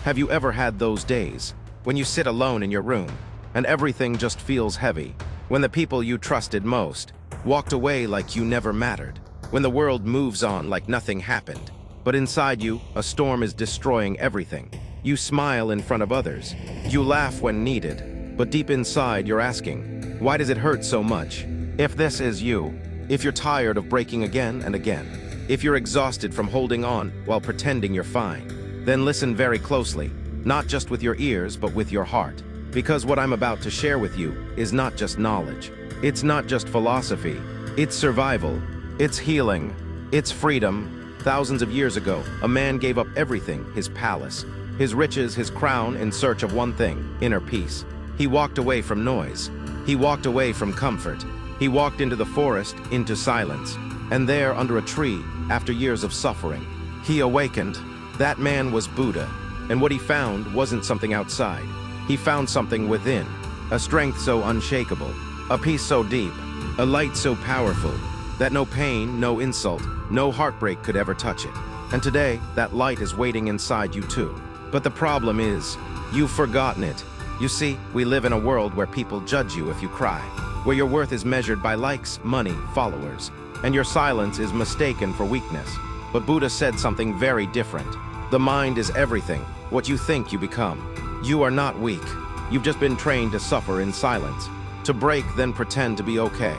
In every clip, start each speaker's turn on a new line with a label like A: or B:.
A: Have you ever had those days when you sit alone in your room and everything just feels heavy? When the people you trusted most walked away like you never mattered? When the world moves on like nothing happened, but inside you, a storm is destroying everything? You smile in front of others. You laugh when needed, but deep inside you're asking, why does it hurt so much? If this is you, if you're tired of breaking again and again, if you're exhausted from holding on while pretending you're fine, then listen very closely, not just with your ears, but with your heart. Because what I'm about to share with you is not just knowledge. It's not just philosophy. It's survival. It's healing. It's freedom. Thousands of years ago, a man gave up everything, his palace, his riches, his crown, in search of one thing, inner peace. He walked away from noise. He walked away from comfort. He walked into the forest, into silence. And there, under a tree, after years of suffering, he awakened. That man was Buddha, and what he found wasn't something outside. He found something within, a strength so unshakable, a peace so deep, a light so powerful, that no pain, no insult, no heartbreak could ever touch it. And today, that light is waiting inside you too. But the problem is, you've forgotten it. You see, we live in a world where people judge you if you cry, where your worth is measured by likes, money, followers, and your silence is mistaken for weakness. But Buddha said something very different. The mind is everything, what you think you become. You are not weak. You've just been trained to suffer in silence, to break then pretend to be okay,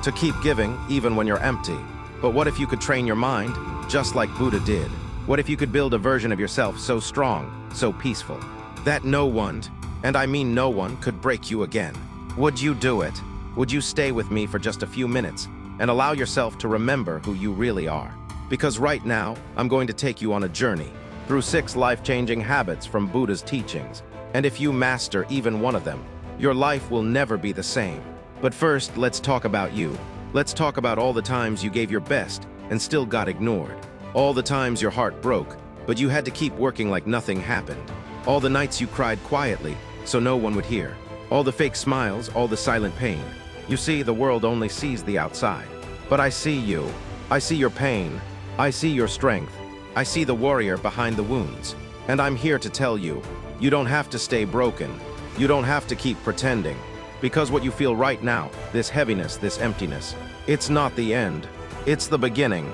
A: to keep giving even when you're empty. But what if you could train your mind just like Buddha did? What if you could build a version of yourself so strong, so peaceful, that no one, and I mean no one, could break you again? Would you do it? Would you stay with me for just a few minutes and allow yourself to remember who you really are? Because right now, I'm going to take you on a journey through 6 life-changing habits from Buddha's teachings. And if you master even one of them, your life will never be the same. But first, let's talk about you. Let's talk about all the times you gave your best and still got ignored. All the times your heart broke, but you had to keep working like nothing happened. All the nights you cried quietly, so no one would hear. All the fake smiles, all the silent pain. You see, the world only sees the outside. But I see you. I see your pain. I see your strength. I see the warrior behind the wounds. And I'm here to tell you, you don't have to stay broken. You don't have to keep pretending. Because what you feel right now, this heaviness, this emptiness, it's not the end. It's the beginning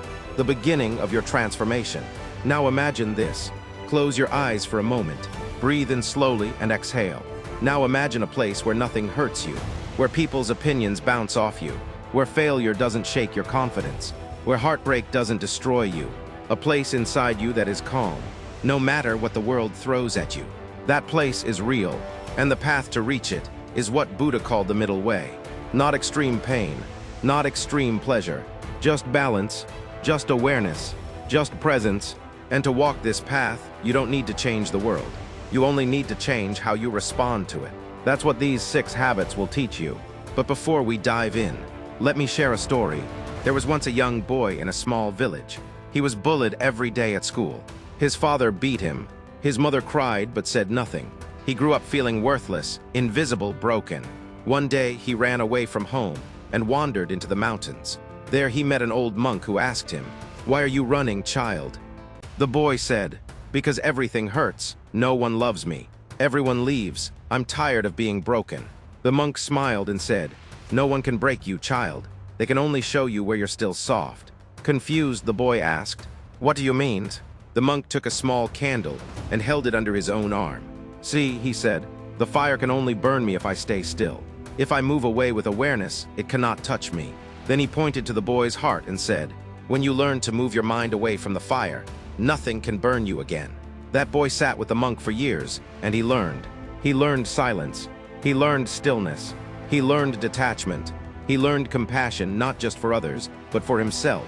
A: of your transformation. Now imagine this. Close your eyes for a moment. Breathe in slowly and exhale. Now imagine a place where nothing hurts you, where people's opinions bounce off you, where failure doesn't shake your confidence, where heartbreak doesn't destroy you. A place inside you that is calm, no matter what the world throws at you. That place is real, and the path to reach it is what Buddha called the middle way. Not extreme pain, not extreme pleasure, just balance, just awareness, just presence. And to walk this path, you don't need to change the world. You only need to change how you respond to it. That's what these 6 habits will teach you. But before we dive in, let me share a story. There was once a young boy in a small village. He was bullied every day at school. His father beat him. His mother cried but said nothing. He grew up feeling worthless, invisible, broken. One day, he ran away from home and wandered into the mountains. There he met an old monk who asked him, "Why are you running, child?" The boy said, "Because everything hurts. No one loves me. Everyone leaves. I'm tired of being broken." The monk smiled and said, "No one can break you, child. They can only show you where you're still soft." Confused, the boy asked, "What do you mean?" The monk took a small candle and held it under his own arm. "See," he said, "the fire can only burn me if I stay still. If I move away with awareness, it cannot touch me." Then he pointed to the boy's heart and said, "When you learn to move your mind away from the fire, nothing can burn you again." That boy sat with the monk for years, and he learned. He learned silence. He learned stillness. He learned detachment. He learned compassion, not just for others, but for himself.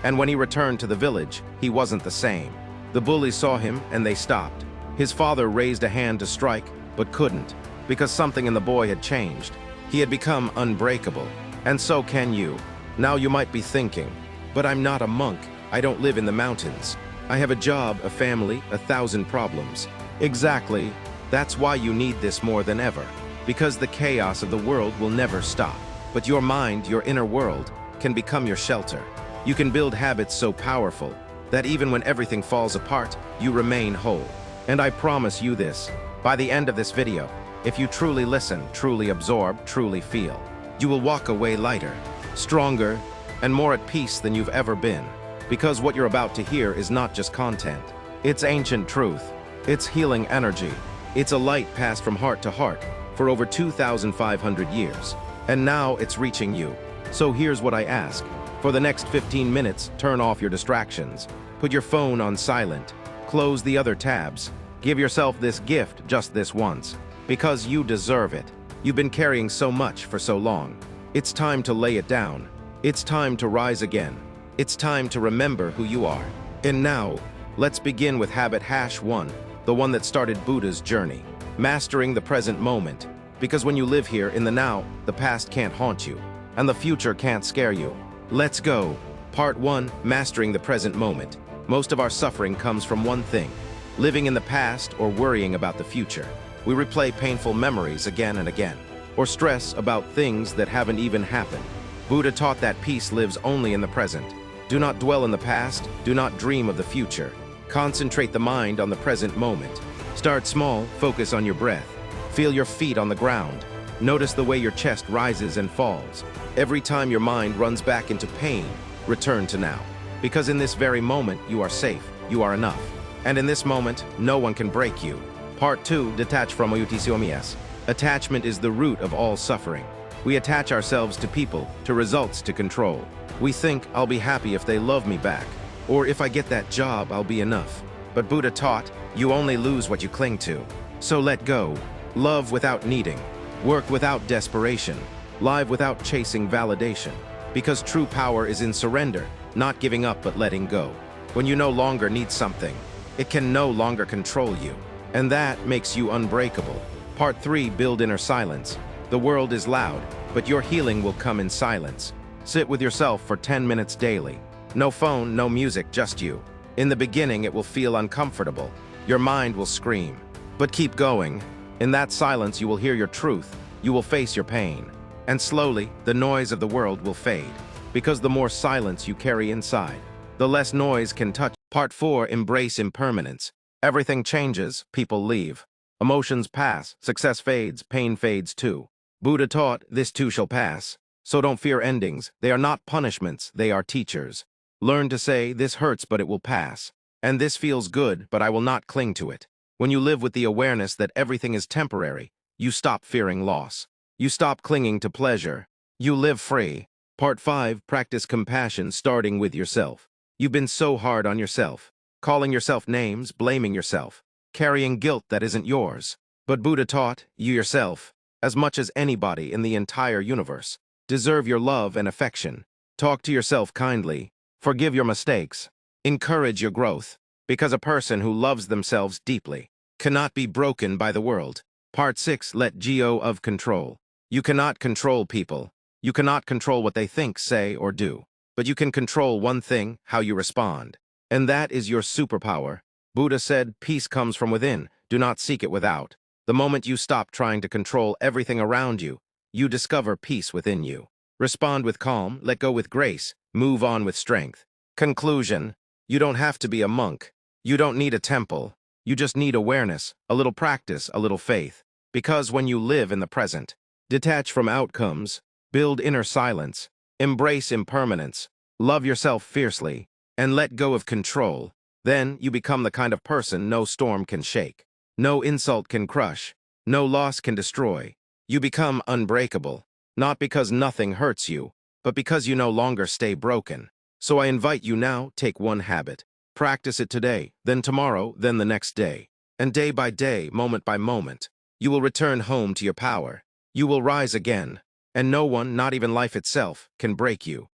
A: And when he returned to the village, he wasn't the same. The bullies saw him, and they stopped. His father raised a hand to strike, but couldn't, because something in the boy had changed. He had become unbreakable. And so can you. Now you might be thinking, "But I'm not a monk. I don't live in the mountains. I have a job, a family, 1,000 problems." Exactly. That's why you need this more than ever. Because the chaos of the world will never stop. But your mind, your inner world, can become your shelter. You can build habits so powerful that even when everything falls apart, you remain whole. And I promise you this, by the end of this video, if you truly listen, truly absorb, truly feel, you will walk away lighter, stronger, and more at peace than you've ever been. Because what you're about to hear is not just content. It's ancient truth. It's healing energy. It's a light passed from heart to heart for over 2,500 years. And now it's reaching you. So here's what I ask. For the next 15 minutes, turn off your distractions. Put your phone on silent. Close the other tabs. Give yourself this gift just this once. Because you deserve it. You've been carrying so much for so long. It's time to lay it down. It's time to rise again. It's time to remember who you are. And now, let's begin with habit #1, the one that started Buddha's journey. Mastering the present moment. Because when you live here in the now, the past can't haunt you, and the future can't scare you. Let's go. Part 1, Mastering the Present Moment. Most of our suffering comes from one thing: living in the past or worrying about the future. We replay painful memories again and again, or stress about things that haven't even happened. Buddha taught that peace lives only in the present. Do not dwell in the past, do not dream of the future. Concentrate the mind on the present moment. Start small, focus on your breath. Feel your feet on the ground. Notice the way your chest rises and falls. Every time your mind runs back into pain, return to now. Because in this very moment, you are safe, you are enough. And in this moment, no one can break you. Part 2, Detach from Uyutisiomies. Attachment is the root of all suffering. We attach ourselves to people, to results, to control. We think, I'll be happy if they love me back, or if I get that job, I'll be enough. But Buddha taught, you only lose what you cling to. So let go. Love without needing. Work without desperation. Live without chasing validation. Because true power is in surrender, not giving up but letting go. When you no longer need something, it can no longer control you. And that makes you unbreakable. Part 3, Build inner silence. The world is loud, but your healing will come in silence. Sit with yourself for 10 minutes daily. No phone, no music, just you. In the beginning, it will feel uncomfortable. Your mind will scream. But keep going. In that silence, you will hear your truth. You will face your pain. And slowly, the noise of the world will fade. Because the more silence you carry inside, the less noise can touch. Part 4, Embrace impermanence. Everything changes, people leave. Emotions pass, success fades, pain fades too. Buddha taught, this too shall pass. So don't fear endings. They are not punishments, they are teachers. Learn to say, this hurts but it will pass. And this feels good, but I will not cling to it. When you live with the awareness that everything is temporary, you stop fearing loss. You stop clinging to pleasure. You live free. Part 5, Practice compassion, starting with yourself. You've been so hard on yourself. Calling yourself names, blaming yourself. Carrying guilt that isn't yours. But Buddha taught, you yourself, as much as anybody in the entire universe, deserve your love and affection. Talk to yourself kindly. Forgive your mistakes. Encourage your growth. Because a person who loves themselves deeply cannot be broken by the world. Part 6, Let go of control. You cannot control people. You cannot control what they think, say, or do. But you can control one thing, how you respond. And that is your superpower. Buddha said, peace comes from within. Do not seek it without. The moment you stop trying to control everything around you, you discover peace within you. Respond with calm, let go with grace, move on with strength. Conclusion, you don't have to be a monk. You don't need a temple. You just need awareness, a little practice, a little faith. Because when you live in the present, detach from outcomes, build inner silence, embrace impermanence, love yourself fiercely, and let go of control, then you become the kind of person no storm can shake. No insult can crush. No loss can destroy. You become unbreakable, not because nothing hurts you, but because you no longer stay broken. So I invite you now, take one habit. Practice it today, then tomorrow, then the next day. And day by day, moment by moment, you will return home to your power. You will rise again, and no one, not even life itself, can break you.